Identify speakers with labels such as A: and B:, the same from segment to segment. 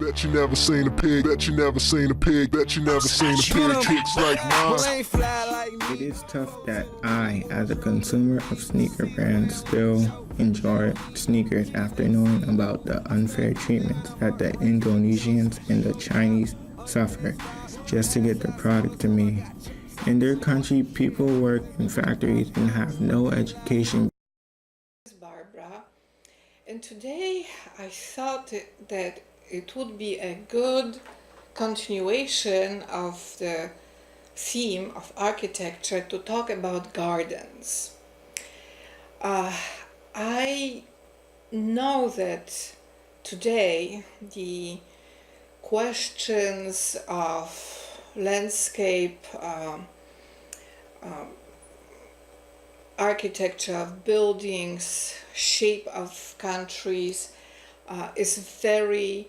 A: Bet you never seen a pig, bet you never seen a pig, bet you never seen a pig kicks like mine.
B: It is tough that I, as a consumer of sneaker brands, still enjoy sneakers after knowing about the unfair treatment that the Indonesians and the Chinese suffer just to get the product to me. In their country, people work in factories and have no education.
C: Barbara, and today I thought that it would be a good continuation of the theme of architecture to talk about gardens. I know that today the questions of landscape architecture of buildings, shape of countries is very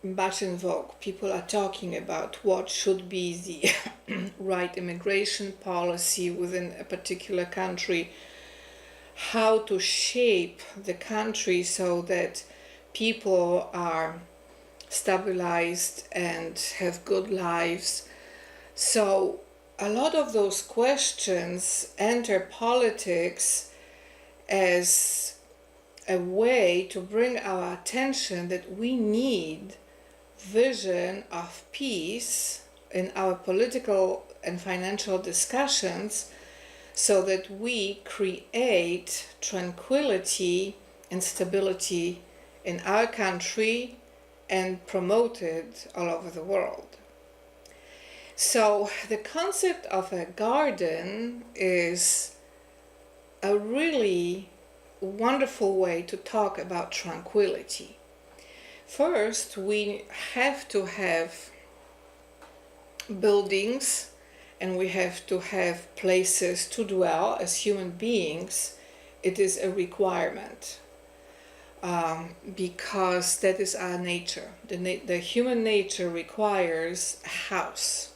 C: much in vogue. People are talking about what should be the right immigration policy within a particular country, how to shape the country so that people are stabilized and have good lives. So a lot of those questions enter politics as a way to bring our attention that we need vision of peace in our political and financial discussions so that we create tranquility and stability in our country and promote it all over the world. So the concept of a garden is a really wonderful way to talk about tranquility. First, we have to have buildings and we have to have places to dwell as human beings. It is a requirement because that is our nature. The human nature requires a house,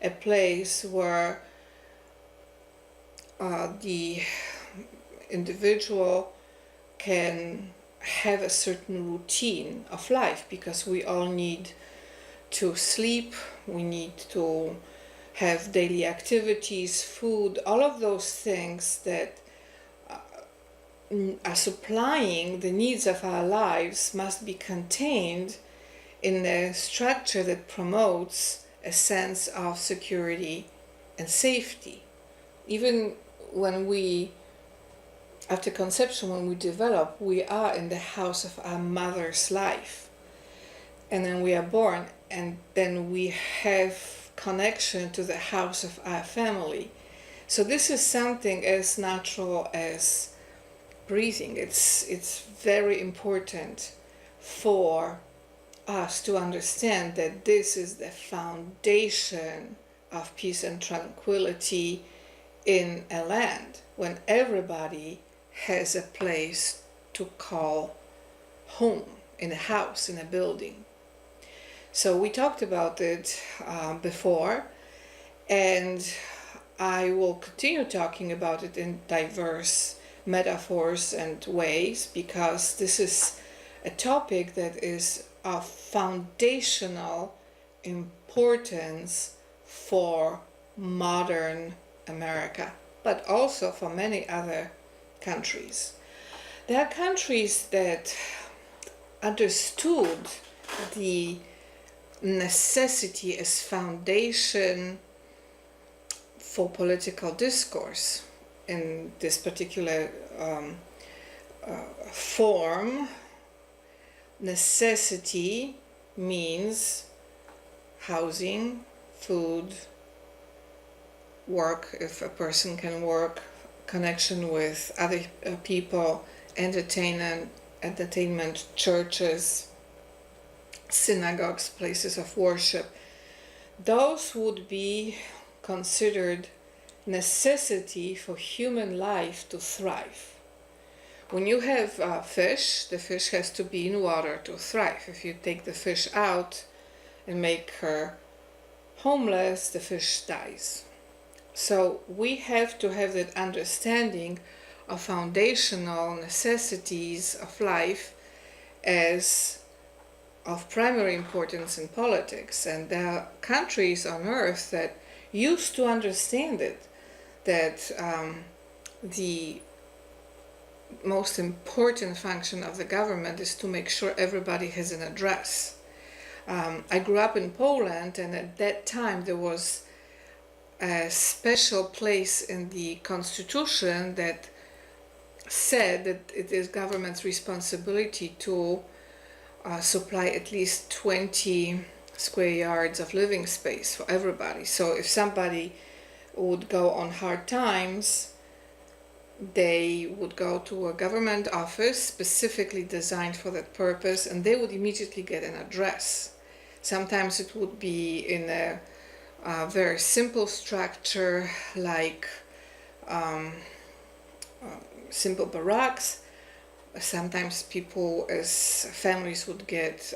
C: a place where the individual can have a certain routine of life, because we all need to sleep, we need to have daily activities, food, all of those things that are supplying the needs of our lives must be contained in a structure that promotes a sense of security and safety. Even when we, after conception, when we develop, we are in the house of our mother's life. And then we are born, and then we have connection to the house of our family. So this is something as natural as breathing. It's very important for us to understand that this is the foundation of peace and tranquility in a land when everybody has a place to call home, in a house, in a building. So we talked about it before, and I will continue talking about it in diverse metaphors and ways, because this is a topic that is of foundational importance for modern America, but also for many other countries. There are countries that understood the necessity as foundation for political discourse in this particular form. Necessity means housing, food, work, if a person can work, connection with other people, entertainment, churches, synagogues, places of worship. Those would be considered necessity for human life to thrive. When you have fish, the fish has to be in water to thrive. If you take the fish out and make her homeless, the fish dies. So we have to have that understanding of foundational necessities of life as of primary importance in politics, and there are countries on earth that used to understand it, that the most important function of the government is to make sure everybody has an address. I grew up in Poland, and at that time there was a special place in the constitution that said that it is government's responsibility to supply at least 20 square yards of living space for everybody. So if somebody would go on hard times, they would go to a government office specifically designed for that purpose, and they would immediately get an address. Sometimes it would be in a very simple structure, like simple barracks. Sometimes people as families would get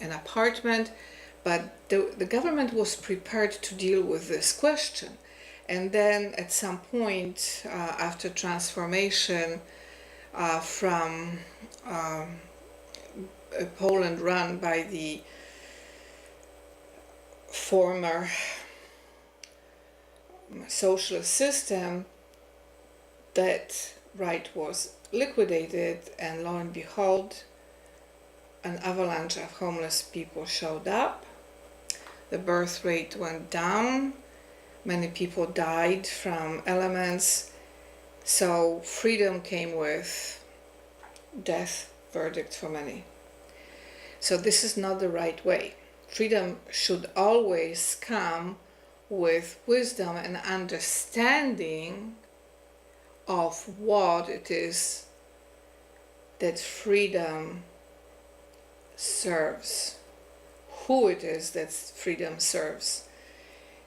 C: an apartment, but the government was prepared to deal with this question. And then at some point after transformation from Poland run by the former socialist system, that right was liquidated, and lo and behold, an avalanche of homeless people showed up. The birth rate went down. Many people died from elements. So freedom came with death verdict for many. So this is not the right way. Freedom should always come with wisdom and understanding of what it is that freedom serves, who it is that freedom serves.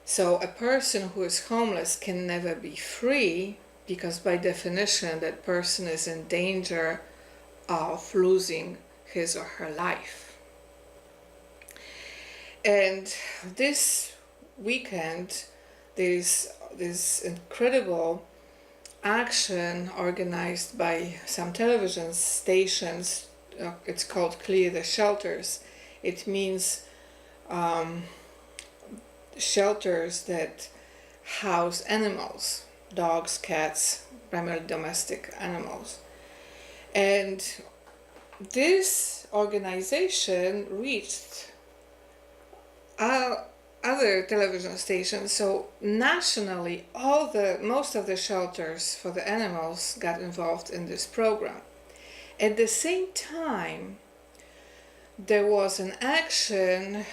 C: So a person who is homeless can never be free, because by definition that person is in danger of losing his or her life. And this weekend, there's this incredible action organized by some television stations. It's called Clear the Shelters. It means shelters that house animals, dogs, cats, primarily domestic animals. And this organization reached other television stations. So nationally, most of the shelters for the animals got involved in this program. At the same time, there was an action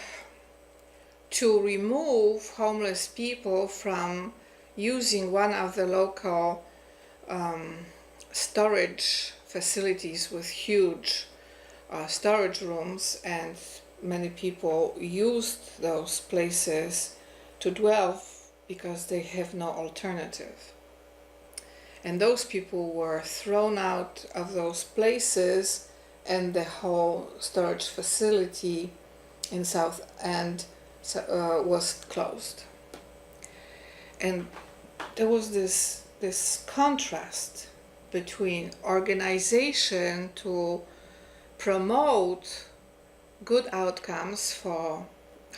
C: to remove homeless people from using one of the local storage facilities with huge storage rooms, and many people used those places to dwell because they have no alternative. And those people were thrown out of those places, and the whole storage facility in South End was closed. And there was this contrast between organization to promote good outcomes for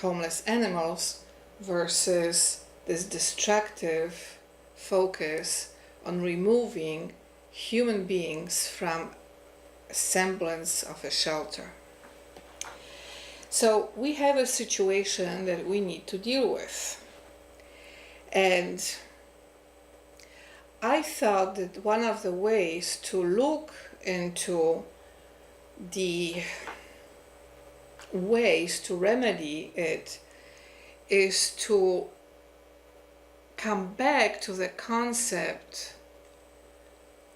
C: homeless animals versus this destructive focus on removing human beings from a semblance of a shelter. So we have a situation that we need to deal with. And I thought that one of the ways to look into the ways to remedy it is to come back to the concept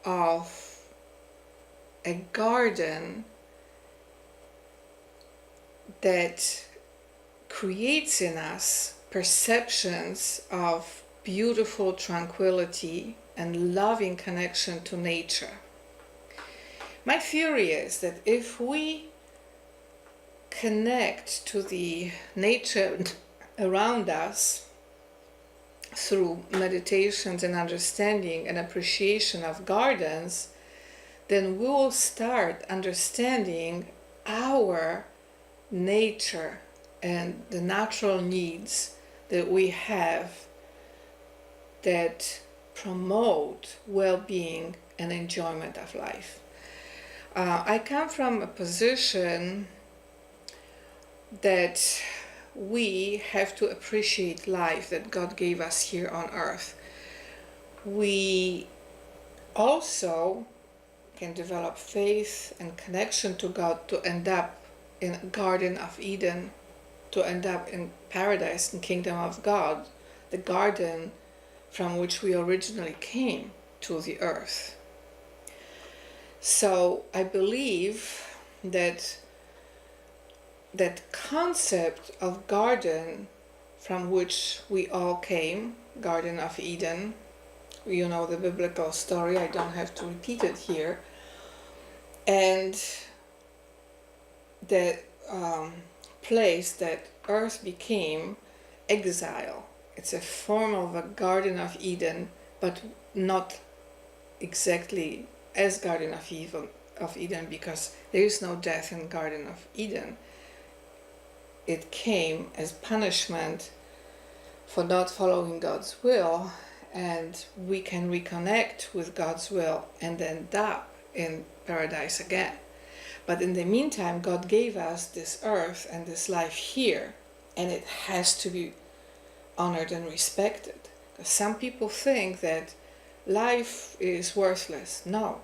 C: of a garden that creates in us perceptions of beautiful tranquility and loving connection to nature. My theory is that if we connect to the nature around us through meditations and understanding and appreciation of gardens, then we will start understanding our nature and the natural needs that we have that promote well-being and enjoyment of life. I come from a position that we have to appreciate life that God gave us here on earth. We also can develop faith and connection to God to end up in a Garden of Eden, to end up in paradise and kingdom of God, the garden from which we originally came to the earth. So I believe that that concept of garden from which we all came, Garden of Eden, you know the biblical story, I don't have to repeat it here, and the place that earth became exile. It's a form of a Garden of Eden, but not exactly as Garden of Eden, because there is no death in Garden of Eden. It came as punishment for not following God's will, and we can reconnect with God's will and end up in paradise again. But in the meantime, God gave us this earth and this life here, and it has to be honored and respected. Some people think that life is worthless. No,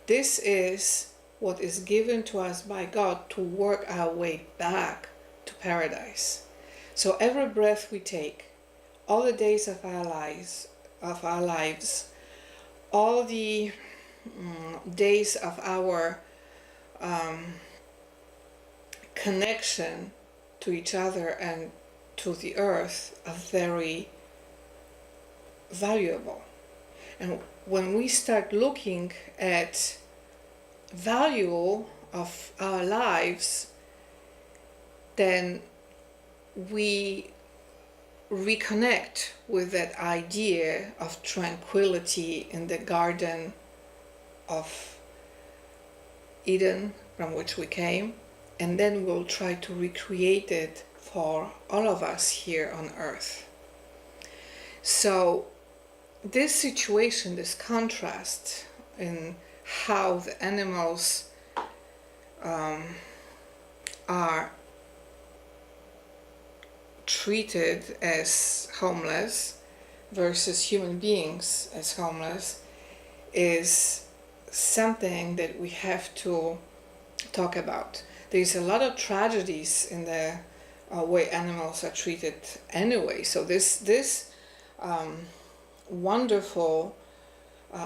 C: this is what is given to us by God to work our way back to paradise. So every breath we take, all the days of our lives, all the days of our connection to each other and to the earth are very valuable. And when we start looking at value of our lives, then we reconnect with that idea of tranquility in the Garden of Eden from which we came, and then we'll try to recreate it for all of us here on earth. So this situation, this contrast in how the animals are treated as homeless versus human beings as homeless is something that we have to talk about. There's a lot of tragedies in the way animals are treated anyway. So this wonderful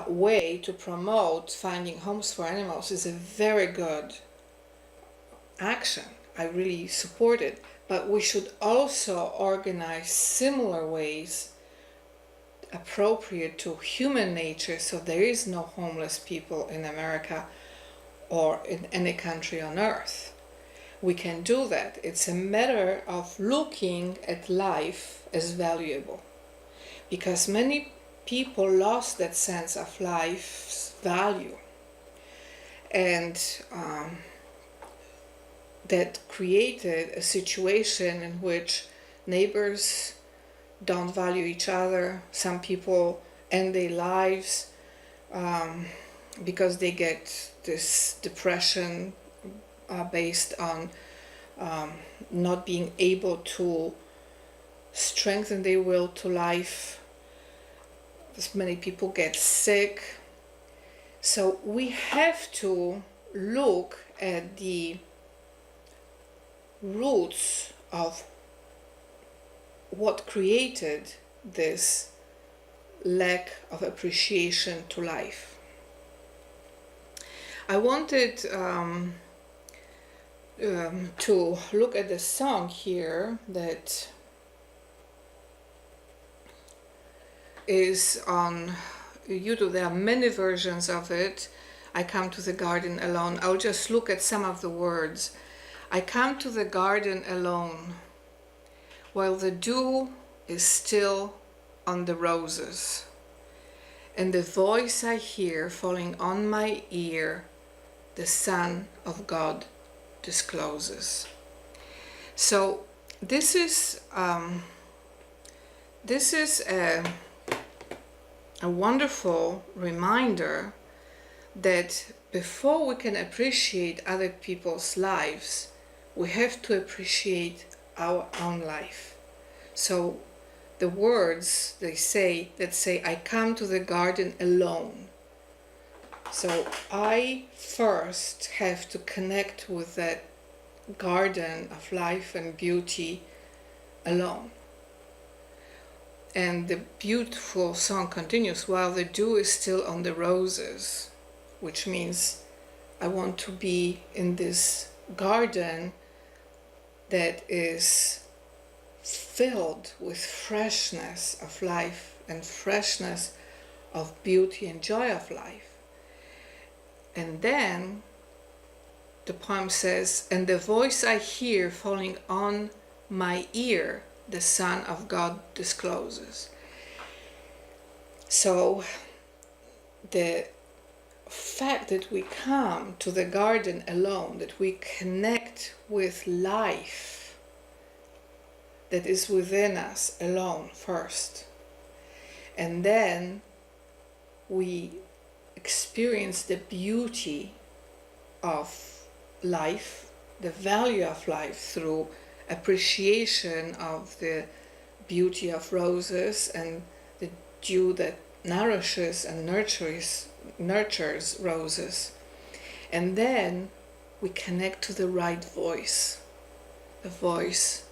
C: way to promote finding homes for animals is a very good action. I really support it. But we should also organize similar ways appropriate to human nature, so there is no homeless people in America or in any country on earth. We can do that. It's a matter of looking at life as valuable, because many people lost that sense of life's value, and that created a situation in which neighbors don't value each other. Some people end their lives because they get this depression based on not being able to strengthen their will to life. Many people get sick. So we have to look at the roots of what created this lack of appreciation to life. I wanted to look at the song here that is on YouTube. There are many versions of it. I come to the garden alone. I'll just look at some of the words. I come to the garden alone, while the dew is still on the roses, and the voice I hear falling on my ear, the Son of God discloses. So this is a wonderful reminder that before we can appreciate other people's lives, we have to appreciate our own life. So the words that say, I come to the garden alone. So I first have to connect with that garden of life and beauty alone. And the beautiful song continues, while the dew is still on the roses, which means I want to be in this garden that is filled with freshness of life and freshness of beauty and joy of life. And then the poem says, and the voice I hear falling on my ear, the Son of God discloses. So the fact that we come to the garden alone, that we connect with life that is within us alone first, and then we experience the beauty of life, the value of life through appreciation of the beauty of roses and the dew that nourishes and nurtures roses. And then we connect to the right voice, the voice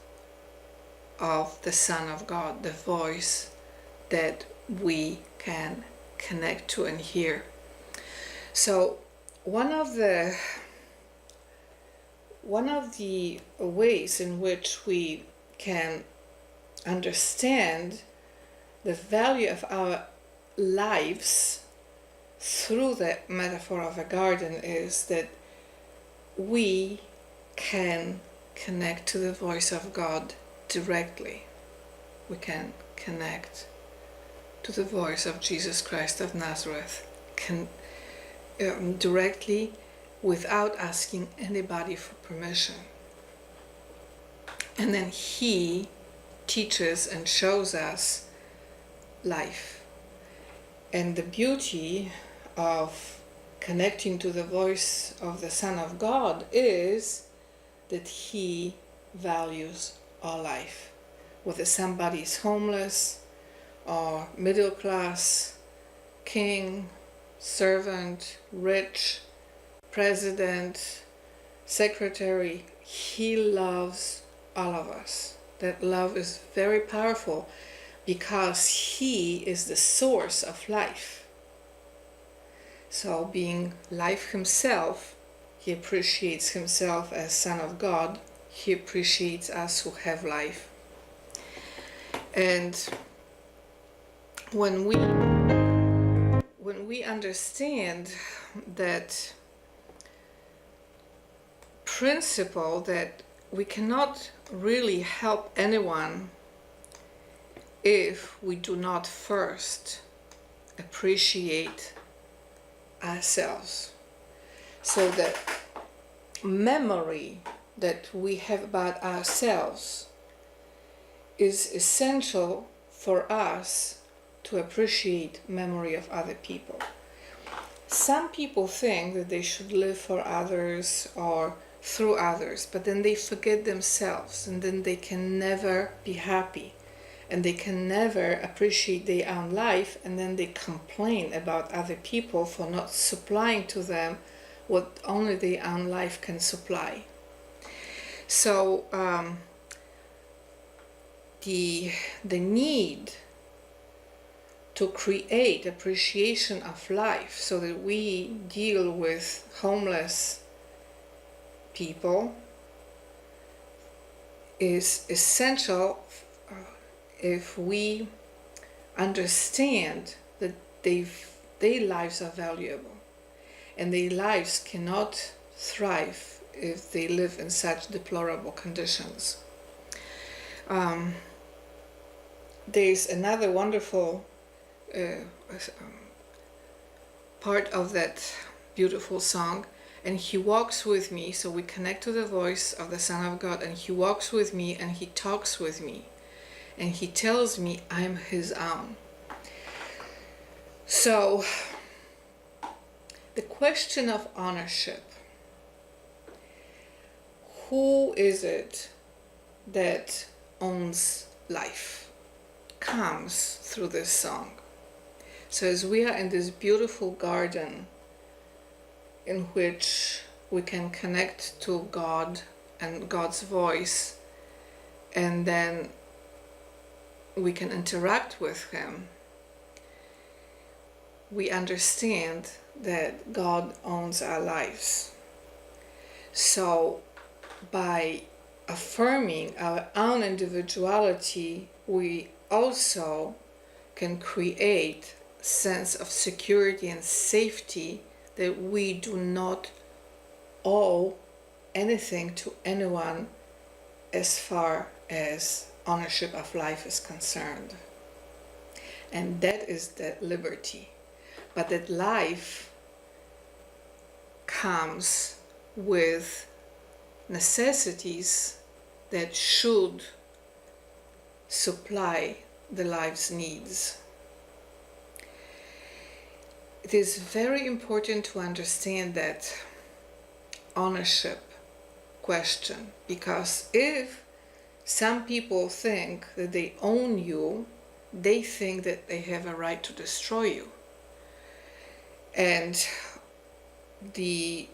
C: of the Son of God, the voice that we can connect to and hear. So one of the ways in which we can understand the value of our lives through the metaphor of a garden is that we can connect to the voice of God directly. We can connect to the voice of Jesus Christ of Nazareth directly, without asking anybody for permission. And then He teaches and shows us life. And the beauty of connecting to the voice of the Son of God is that He values all life. Whether somebody is homeless or middle class, king, servant, rich, president, secretary, He loves all of us. That love is very powerful because He is the source of life. So being life Himself, He appreciates Himself as Son of God. He appreciates us who have life. And when we understand that principle that we cannot really help anyone if we do not first appreciate ourselves. So the memory that we have about ourselves is essential for us to appreciate memory of other people. Some people think that they should live for others or through others, but then they forget themselves, and then they can never be happy, and they can never appreciate their own life, and then they complain about other people for not supplying to them what only their own life can supply. So the need to create appreciation of life so that we deal with homeless people is essential if we understand that their lives are valuable, and their lives cannot thrive if they live in such deplorable conditions. There's another wonderful part of that beautiful song, and he walks with me. So we connect to the voice of the Son of God, and he walks with me and he talks with me and he tells me I'm his own. So the question of ownership, who is it that owns life, comes through this song. So as we are in this beautiful garden in which we can connect to God and God's voice, and then we can interact with him, we understand that God owns our lives. So by affirming our own individuality, we also can create a sense of security and safety that we do not owe anything to anyone as far as ownership of life is concerned. And that is that liberty. But that life comes with necessities that should supply the life's needs. It is very important to understand that ownership question, because if some people think that they own you, they think that they have a right to destroy you. And the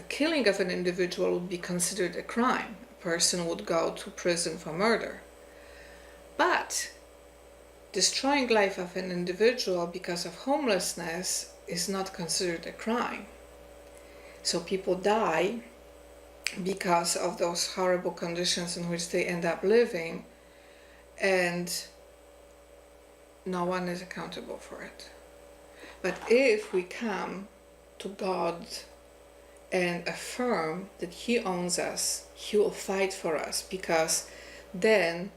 C: killing of an individual would be considered a crime. A person would go to prison for murder. But destroying life of an individual because of homelessness is not considered a crime. So people die because of those horrible conditions in which they end up living, and no one is accountable for it. But if we come to God and affirm that he owns us, he will fight for us, because then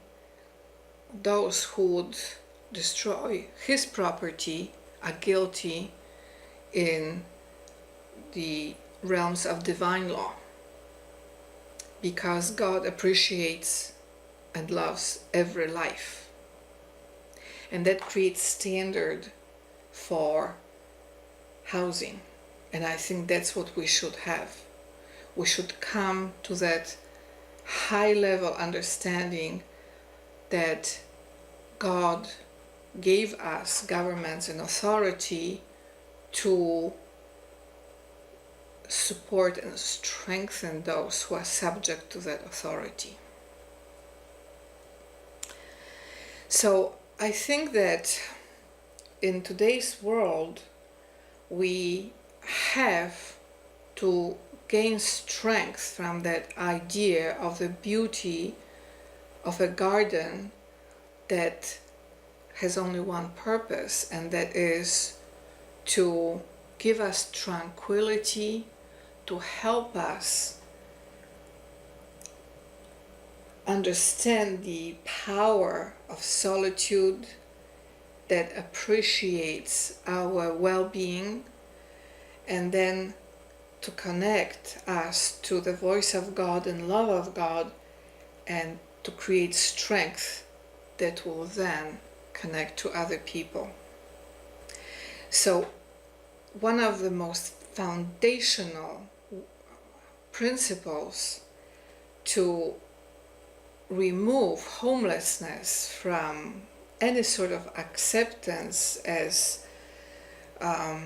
C: those who would destroy his property are guilty in the realms of divine law, because God appreciates and loves every life. And that creates standard for housing. And I think that's what we should have. We should come to that high level understanding that God gave us governments and authority to support and strengthen those who are subject to that authority. So I think that in today's world, we have to gain strength from that idea of the beauty of a garden that has only one purpose, and that is to give us tranquility, to help us understand the power of solitude that appreciates our well-being, and then to connect us to the voice of God and love of God, and to create strength that will then connect to other people. So one of the most foundational principles to remove homelessness from any sort of acceptance as a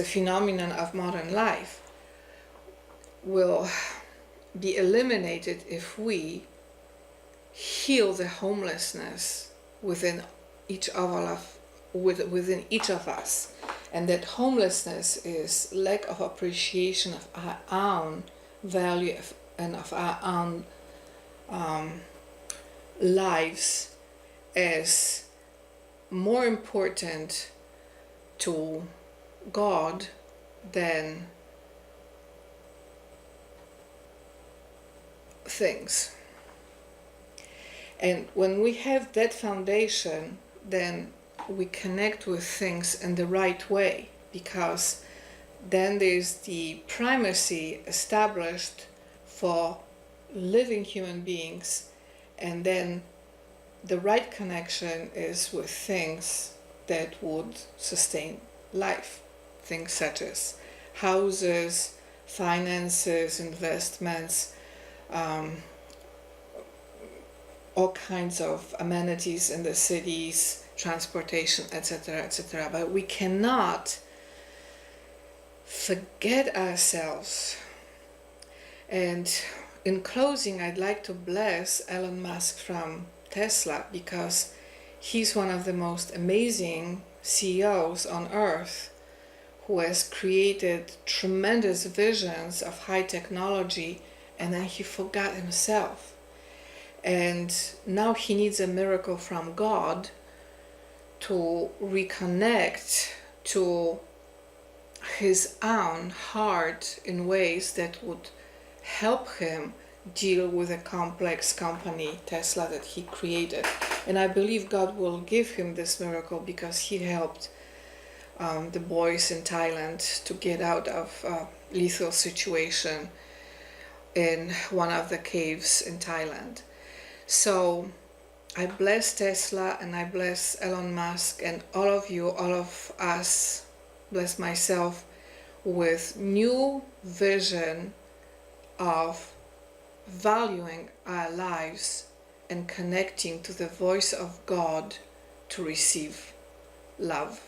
C: phenomenon of modern life will be eliminated if we heal the homelessness within each of us, and that homelessness is lack of appreciation of our own value and of our own lives as more important to God than things. And when we have that foundation, then we connect with things in the right way, because then there's the primacy established for living human beings, and then the right connection is with things that would sustain life, things such as houses, finances, investments, all kinds of amenities in the cities, transportation, etc., etc. But we cannot forget ourselves. And in closing, I'd like to bless Elon Musk from Tesla, because he's one of the most amazing CEOs on earth, who has created tremendous visions of high technology, and then he forgot himself. And now he needs a miracle from God to reconnect to his own heart in ways that would help him deal with a complex company, Tesla, that he created. And I believe God will give him this miracle, because he helped the boys in Thailand to get out of a lethal situation in one of the caves in Thailand. So I bless Tesla, and I bless Elon Musk, and all of you, all of us, bless myself with new vision of valuing our lives and connecting to the voice of God to receive love.